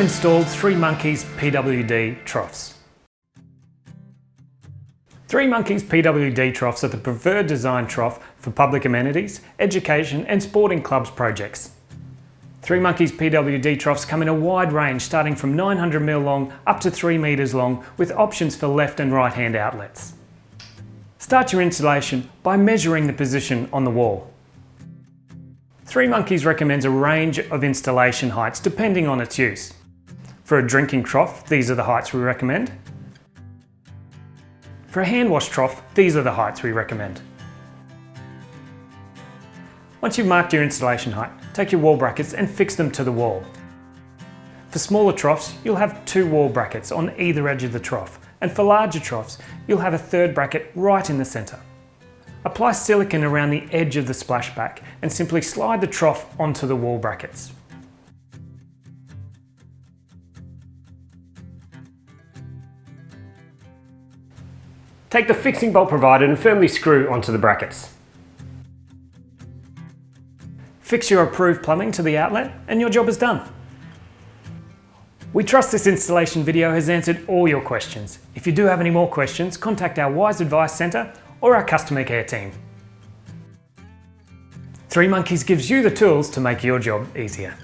installed 3monkeez PWD Troughs. 3monkeez PWD Troughs are the preferred design trough for public amenities, education and sporting clubs projects. 3monkeez PWD Troughs come in a wide range starting from 900mm long up to 3 metres long with options for left and right hand outlets. Start your installation by measuring the position on the wall. 3monkeez recommends a range of installation heights depending on its use. For a drinking trough, these are the heights we recommend. For a hand wash trough, these are the heights we recommend. Once you've marked your installation height, take your wall brackets and fix them to the wall. For smaller troughs, you'll have 2 wall brackets on either edge of the trough, and for larger troughs, you'll have a 3rd bracket right in the centre. Apply silicone around the edge of the splashback and simply slide the trough onto the wall brackets. Take the fixing bolt provided and firmly screw onto the brackets. Fix your approved plumbing to the outlet and your job is done. We trust this installation video has answered all your questions. If you do have any more questions, contact our Wise Advice Centre or our customer care team. 3monkeez gives you the tools to make your job easier.